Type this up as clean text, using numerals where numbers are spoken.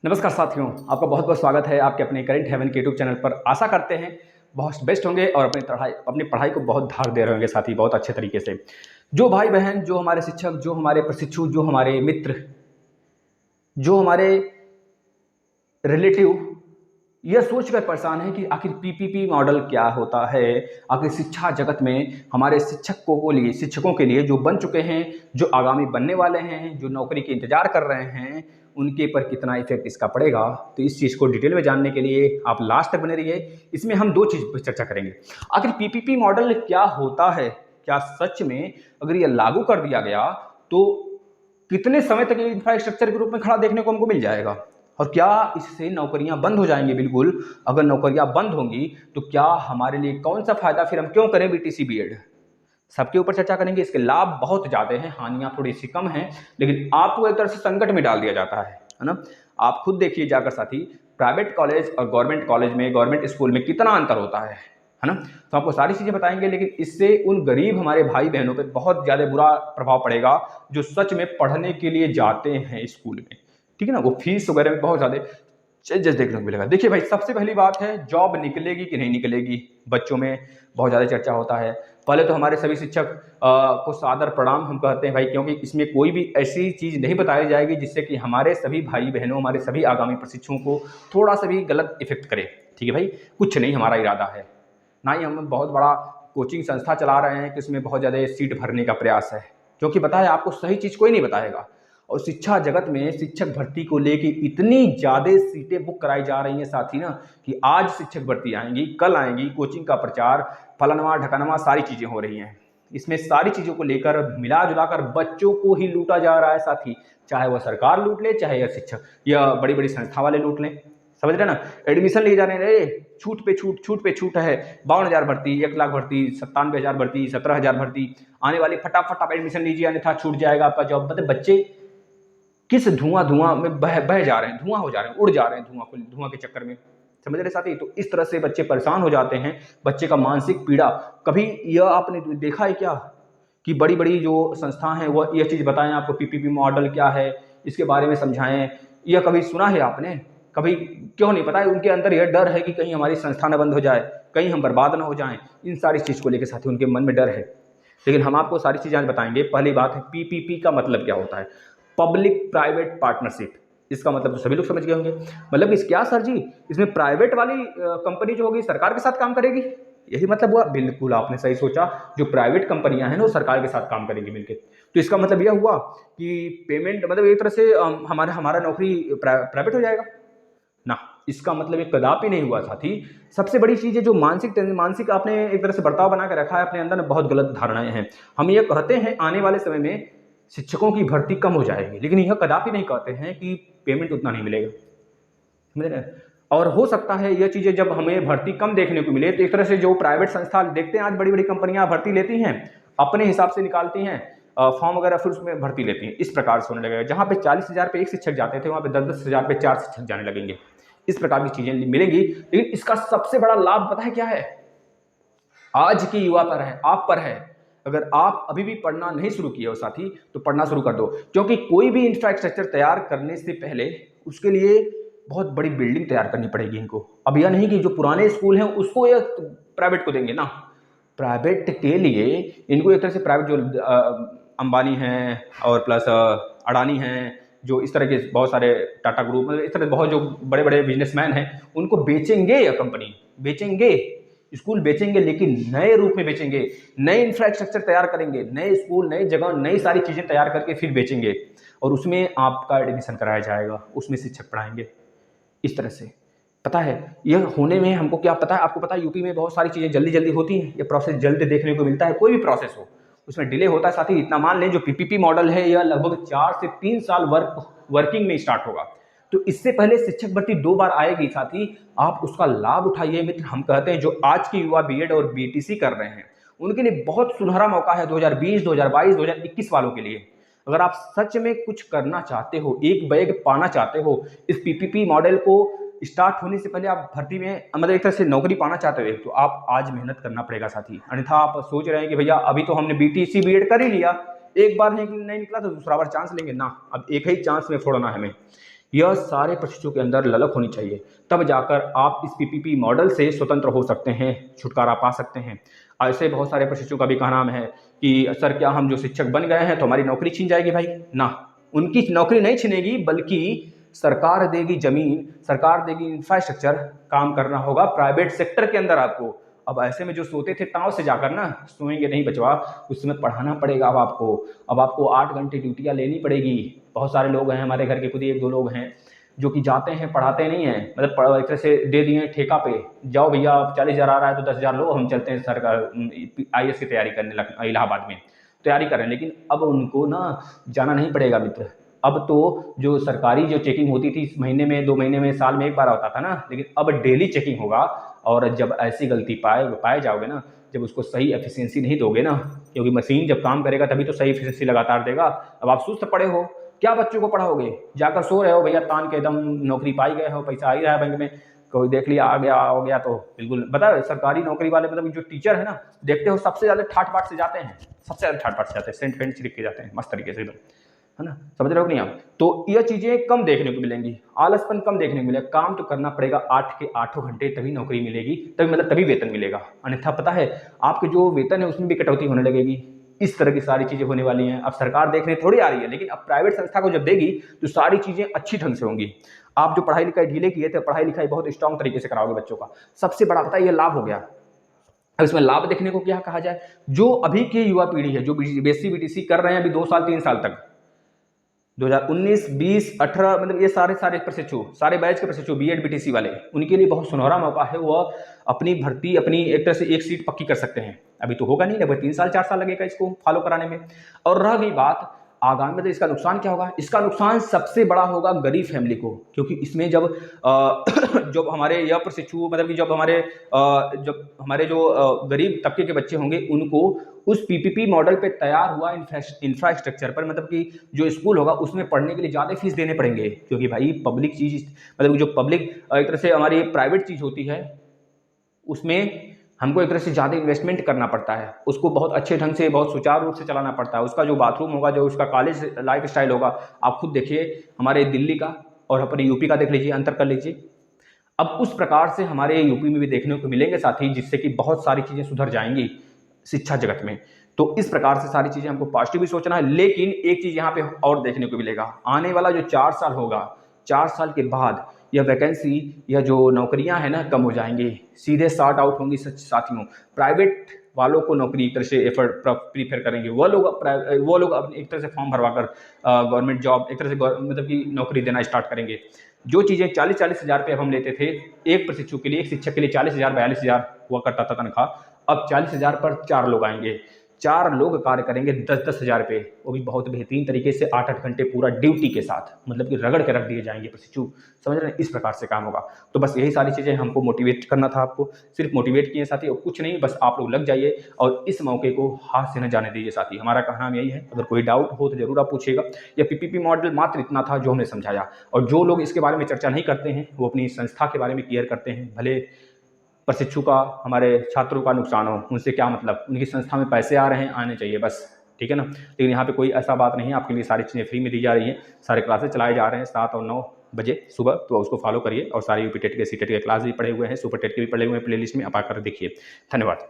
नमस्कार साथियों, आपका बहुत बहुत स्वागत है आपके अपने करेंट हेवन के यूट्यूब चैनल पर। आशा करते हैं बहुत बेस्ट होंगे और अपनी पढ़ाई को बहुत धार दे रहे होंगे साथी, बहुत अच्छे तरीके से। जो भाई बहन, जो हमारे शिक्षक, जो हमारे प्रशिक्षु, जो हमारे मित्र, जो हमारे रिलेटिव यह सोचकर परेशान है कि आखिर पीपीपी मॉडल क्या होता है। आखिर शिक्षा जगत में हमारे शिक्षकों के लिए जो बन चुके हैं, जो आगामी बनने वाले हैं, जो नौकरी के इंतजार कर रहे हैं, उनके पर कितना इफेक्ट इसका पड़ेगा। तो इस चीज़ को डिटेल में जानने के लिए आप लास्ट तक बने रहिए। इसमें हम दो चीज़ पर चर्चा करेंगे। आखिर पीपीपी मॉडल क्या होता है, क्या सच में अगर यह लागू कर दिया गया तो कितने समय तक इंफ्रास्ट्रक्चर के रूप में खड़ा देखने को हमको मिल जाएगा, और क्या इससे नौकरियां बंद हो जाएंगी। बिल्कुल, अगर नौकरियां बंद होंगी तो क्या हमारे लिए कौन सा फायदा, फिर हम क्यों करें बीटीसी बीएड। सबके ऊपर चर्चा करेंगे। इसके लाभ बहुत ज़्यादा हैं, हानियां थोड़ी सी कम हैं, लेकिन आपको एक तरह से संकट में डाल दिया जाता है ना। आप खुद देखिए जाकर साथी, प्राइवेट कॉलेज और गवर्नमेंट कॉलेज में, गवर्नमेंट स्कूल में कितना अंतर होता है ना। तो आपको सारी चीज़ें बताएंगे, लेकिन इससे उन गरीब हमारे भाई बहनों पर बहुत ज़्यादा बुरा प्रभाव पड़ेगा जो सच में पढ़ने के लिए जाते हैं स्कूल में। ठीक है ना, वो फीस वगैरह में बहुत ज़्यादा चेंजेस देखने को मिलेगा। देखिए भाई, सबसे पहली बात है, जॉब निकलेगी कि नहीं निकलेगी, बच्चों में बहुत ज़्यादा चर्चा होता है। पहले तो हमारे सभी शिक्षक को सादर प्रणाम हम कहते हैं भाई, क्योंकि इसमें कोई भी ऐसी चीज़ नहीं बताई जाएगी जिससे कि हमारे सभी भाई बहनों, हमारे सभी आगामी प्रशिक्षुओं को थोड़ा सा भी गलत इफेक्ट करे। ठीक है भाई, कुछ नहीं हमारा इरादा है, ना ही हम बहुत बड़ा कोचिंग संस्था चला रहे हैं कि उसमें बहुत ज़्यादा सीट भरने का प्रयास है, क्योंकि बताया आपको सही चीज़ कोई नहीं बताएगा। और शिक्षा जगत में शिक्षक भर्ती को लेके इतनी ज़्यादा सीटें बुक कराई जा रही हैं साथी ना, कि आज शिक्षक भर्ती आएंगी, कल आएंगी, कोचिंग का प्रचार, फलानवा ढकानवा सारी चीज़ें हो रही हैं। इसमें सारी चीज़ों को लेकर मिला जुलाकर बच्चों को ही लूटा जा रहा है साथी, चाहे वह सरकार लूट ले, चाहे यह शिक्षक या बड़ी बड़ी संस्था वाले लूट लें। समझ रहे ना, एडमिशन लिए जा रहे हैं, छूट पे छूट, छूट पे छूट है। 52,000 भर्ती, 1,00,000 भर्ती, 97,000 भर्ती, 17,000 भर्ती आने वाली, फटाफट आप एडमिशन लीजिए, अन्यथा छूट जाएगा आपका जॉब। मतलब बच्चे किस धुआं में बह जा रहे हैं, धुआं हो जा रहे हैं, उड़ जा रहे हैं धुआं के चक्कर में। समझ रहे साथी, तो इस तरह से बच्चे परेशान हो जाते हैं। बच्चे का मानसिक पीड़ा, कभी यह आपने देखा है क्या कि बड़ी बड़ी जो संस्था हैं वो यह चीज़ बताएं आपको, पीपीपी मॉडल क्या है, इसके बारे में समझाएं। यह कभी सुना है आपने? कभी क्यों नहीं पता है? उनके अंदर यह डर है कि कहीं हमारी संस्था न बंद हो जाए, कहीं हम बर्बाद ना हो जाएं। इन सारी चीज़ को लेकर साथी उनके मन में डर है, लेकिन हम आपको सारी चीज़ें आज बताएंगे। पहली बात है, पीपीपी का मतलब क्या होता है, पब्लिक प्राइवेट पार्टनरशिप। इसका मतलब तो सभी लोग समझ गए होंगे। मतलब इस क्या सर जी, इसमें प्राइवेट वाली कंपनी जो होगी सरकार के साथ काम करेगी, यही मतलब हुआ? बिल्कुल आपने सही सोचा, जो प्राइवेट कंपनियां हैं ना वो सरकार के साथ काम करेंगी मिलकर। तो इसका मतलब यह हुआ कि पेमेंट, मतलब एक तरह से हमारा नौकरी प्राइवेट हो जाएगा ना। इसका मतलब ये कदापि नहीं हुआ साथी। सबसे बड़ी चीज़ है जो मानसिक आपने एक तरह से बर्ताव बना के रखा है अपने अंदर, बहुत गलत धारणाएं हैं। हम ये कहते हैं आने वाले समय में शिक्षकों की भर्ती कम हो जाएगी, लेकिन यह कदापि नहीं कहते हैं कि पेमेंट उतना नहीं मिलेगा। समझ रहे हैं? और हो सकता है यह चीज़ें जब हमें भर्ती कम देखने को मिले, तो एक तरह से जो प्राइवेट संस्था देखते हैं, आज बड़ी बड़ी कंपनियां भर्ती लेती हैं, अपने हिसाब से निकालती हैं फॉर्म वगैरह, फिर उसमें भर्ती लेती हैं। इस प्रकार से होने लगेगा, जहाँ पे 40,000 पे एक शिक्षक जाते थे, वहाँ पे 10-10,000 पे 4 शिक्षक जाने लगेंगे। इस प्रकार की चीजें मिलेंगी। लेकिन इसका सबसे बड़ा लाभ पता है क्या है? आज की युवा पर है, आप पर है। अगर आप अभी भी पढ़ना नहीं शुरू किए हो साथी, तो पढ़ना शुरू कर दो, क्योंकि कोई भी इंफ्रास्ट्रक्चर तैयार करने से पहले उसके लिए बहुत बड़ी बिल्डिंग तैयार करनी पड़ेगी इनको। अब यह नहीं कि जो पुराने स्कूल हैं उसको या प्राइवेट को देंगे ना। प्राइवेट के लिए इनको एक तरह से प्राइवेट जो अंबानी हैं और प्लस अडानी हैं, जो इस तरह के बहुत सारे टाटा ग्रुप, मतलब इस तरह बहुत जो बड़े बड़े बिजनेसमैन हैं, उनको बेचेंगे, या कंपनी बेचेंगे, स्कूल बेचेंगे, लेकिन नए रूप में बेचेंगे, नए इंफ्रास्ट्रक्चर तैयार करेंगे, नए स्कूल, नई जगह, नई सारी चीज़ें तैयार करके फिर बेचेंगे, और उसमें आपका एडमिशन कराया जाएगा, उसमें शिक्षक पढ़ाएंगे। इस तरह से पता है यह होने में हमको क्या पता है? आपको पता है यूपी में बहुत सारी चीज़ें जल्दी जल्दी होती हैं, ये प्रोसेस जल्दी देखने को मिलता है। कोई भी प्रोसेस हो उसमें डिले होता है साथी। इतना मान लें, जो पीपीपी मॉडल है यह लगभग 4 से 3 साल वर्किंग में स्टार्ट होगा। तो इससे पहले शिक्षक भर्ती 2 बार आएगी साथी, आप उसका लाभ उठाइए मित्र। हम कहते हैं जो आज के युवा बीएड और बीटीसी कर रहे हैं उनके लिए बहुत सुनहरा मौका है, 2020, 2022, 2021 वालों के लिए। अगर आप सच में कुछ करना चाहते हो, एक बैग पाना चाहते हो, इस पीपीपी मॉडल को स्टार्ट होने से पहले आप भर्ती में, मतलब एक तरह से नौकरी पाना चाहते हो, तो आप आज मेहनत करना पड़ेगा साथी। अन्यथा आप सोच रहे हैं कि भैया अभी तो हमने बीटीसी बीएड कर ही लिया, एक बार नहीं निकला तो दूसरा बार चांस लेंगे ना। अब एक ही चांस में फोड़ना है हमें, यह सारे प्रशिक्षुओं के अंदर ललक होनी चाहिए, तब जाकर आप इस पीपीपी मॉडल से स्वतंत्र हो सकते हैं, छुटकारा पा सकते हैं। ऐसे बहुत सारे प्रशिक्षुओं का भी कहना है कि सर क्या हम जो शिक्षक बन गए हैं तो हमारी नौकरी छीन जाएगी? भाई ना, उनकी नौकरी नहीं छीनेगी, बल्कि सरकार देगी ज़मीन, सरकार देगी इंफ्रास्ट्रक्चर, काम करना होगा प्राइवेट सेक्टर के अंदर आपको। अब ऐसे में जो सोते थे ताव से जाकर ना, सोएंगे नहीं बचवा, उसमें पढ़ाना पड़ेगा अब आपको 8 घंटे ड्यूटियाँ लेनी पड़ेगी। बहुत सारे लोग हैं हमारे घर के, खुद ही 1-2 लोग हैं जो कि जाते हैं, पढ़ाते नहीं हैं, मतलब एक तरह से दे दिए ठेका पे, जाओ भैया 40,000 आ रहा है तो 10,000 लो, हम चलते हैं सरकार IAS की तैयारी करने इलाहाबाद में तैयारी कर रहे हैं। लेकिन अब उनको ना जाना नहीं पड़ेगा मित्र। अब तो जो सरकारी जो चेकिंग होती थी महीने में, 2 महीने में, साल में एक बार होता था ना, लेकिन अब डेली चेकिंग होगा। और जब ऐसी गलती पाए जाओगे ना, जब उसको सही एफिशिएंसी नहीं दोगे ना, क्योंकि मशीन जब काम करेगा तभी तो सही एफिशिएंसी लगातार देगा। अब आप सुस्त पड़े हो, क्या बच्चों को पढ़ाओगे? जाकर सो रहे हो भैया तान के, एकदम नौकरी पाई गए हो, पैसा आ ही रहा है बैंक में, कोई देख लिया आ गया हो गया तो बिल्कुल। बता, सरकारी नौकरी वाले मतलब जो टीचर है ना, देखते हो सबसे ज़्यादा ठाट बाट से जाते हैं, सबसे ज़्यादा ठाट बाट से जाते हैं, सेंट फेंट छिड़क के जाते हैं मस्त तरीके से एकदम, है ना? समझ रहे हो कि नहीं आप? तो यह चीज़ें कम देखने को मिलेंगी, आलसपन कम देखने को मिलेगा। काम तो करना पड़ेगा 8 के 8 घंटे, तभी नौकरी मिलेगी, तभी मतलब तभी वेतन मिलेगा। अन्यथा पता है आपके जो वेतन है उसमें भी कटौती होने लगेगी। इस तरह की सारी चीज़ें होने वाली हैं। अब सरकार देखने थोड़ी आ रही है, लेकिन अब प्राइवेट संस्था को जब देगी तो सारी चीज़ें अच्छी ढंग से होंगी। आप जो पढ़ाई लिखाई ढीले किए थे, पढ़ाई लिखाई बहुत स्ट्रांग तरीके से कराओगे बच्चों का। सबसे बड़ा पता है ये लाभ हो गया। अब इसमें लाभ देखने को क्या कहा जाए, जो अभी की युवा पीढ़ी है, जो BSc BTC कर रहे हैं अभी 2 साल 3 साल तक, 2019, 20, 18, मतलब ये सारे प्रशिक्षु, सारे बैच के प्रशिक्षु BEd BTC वाले, उनके लिए बहुत सुनहरा मौका है। वह अपनी भर्ती, अपनी एक तरह से एक सीट पक्की कर सकते हैं। अभी तो होगा नहीं, लगभग 3 साल 4 साल लगेगा इसको फॉलो कराने में। और रह गई बात आगामी, मतलब इसका नुकसान क्या होगा? इसका नुकसान सबसे बड़ा होगा गरीब फैमिली को, क्योंकि इसमें जब जब हमारे यह प्रशिक्षु, मतलब कि जब हमारे जो गरीब तबके के बच्चे होंगे, उनको उस PPP मॉडल पे तैयार हुआ इंफ्रास्ट्रक्चर पर, मतलब कि जो स्कूल होगा उसमें पढ़ने के लिए ज़्यादा फीस देने पड़ेंगे। क्योंकि भाई पब्लिक चीज़, मतलब जो पब्लिक एक तरह से हमारी प्राइवेट चीज़ होती है, उसमें हमको एक तरह से ज़्यादा इन्वेस्टमेंट करना पड़ता है, उसको बहुत अच्छे ढंग से, बहुत सुचारू रूप से चलाना पड़ता है। उसका जो बाथरूम होगा, जो उसका कॉलेज लाइफ स्टाइल होगा, आप खुद देखिए हमारे दिल्ली का और अपने यूपी का देख लीजिए, अंतर कर लीजिए। अब उस प्रकार से हमारे यूपी में भी देखने को मिलेंगे साथी, जिससे कि बहुत सारी चीज़ें सुधर जाएंगी शिक्षा जगत में। तो इस प्रकार से सारी चीज़ें हमको पॉजिटिव भी सोचना है। लेकिन एक चीज़ यहाँ पे और देखने को मिलेगा, आने वाला जो 4 साल होगा, 4 साल के बाद यह वैकेंसी या जो नौकरियां हैं ना, कम हो जाएंगी, सीधे शॉर्ट आउट होंगी साथियों। प्राइवेट वालों को नौकरी एक तरह से प्रीफर करेंगे, वो लोग अपनी एक तरह से फॉर्म भरवा कर गवर्नमेंट जॉब, एक तरह से मतलब कि नौकरी देना स्टार्ट करेंगे। जो चीज़ें 40-40 हज़ार रुपये हम लेते थे एक प्रशिक्षु के लिए, एक शिक्षक के लिए 40,000 42,000 हुआ करता था तनख्वाह, अब 40,000 पर 4 लोग आएंगे, 4 लोग कार्य करेंगे 10-10 हज़ार रुपये, वो भी बहुत बेहतरीन तरीके से 8-8 घंटे पूरा ड्यूटी के साथ, मतलब कि रगड़ के रख दिए जाएंगे प्रशिक्षु। समझ रहे हैं? इस प्रकार से काम होगा। तो बस यही सारी चीज़ें हमको मोटिवेट करना था, आपको सिर्फ मोटिवेट किए साथी, और कुछ नहीं, बस आप लोग लग जाइए और इस मौके को हाथ से न जाने दीजिए साथी। हमारा कहना यही है। अगर कोई डाउट हो तो जरूर आप पूछिएगा। यह PPP मॉडल मात्र इतना था जो हमने समझाया, और जो लोग इसके बारे में चर्चा नहीं करते हैं वो अपनी संस्था के बारे में क्लियर करते हैं। भले प्रशिक्षु का, हमारे छात्रों का नुकसान हो, उनसे क्या मतलब, उनकी संस्था में पैसे आ रहे हैं, आने चाहिए बस, ठीक है ना। लेकिन यहाँ पे कोई ऐसा बात नहीं है, आपके लिए सारी चीज़ें फ्री में दी जा रही हैं। सारे क्लासेस चलाए जा रहे हैं 7 और 9 बजे सुबह, तो उसको फॉलो करिए। और सारे UP टेट के, CTET के क्लास भी पढ़े हुए हैं, सुपर टेट के भी पढ़े हुए हैं, प्लेलिस्ट में आप आकर देखिए। धन्यवाद।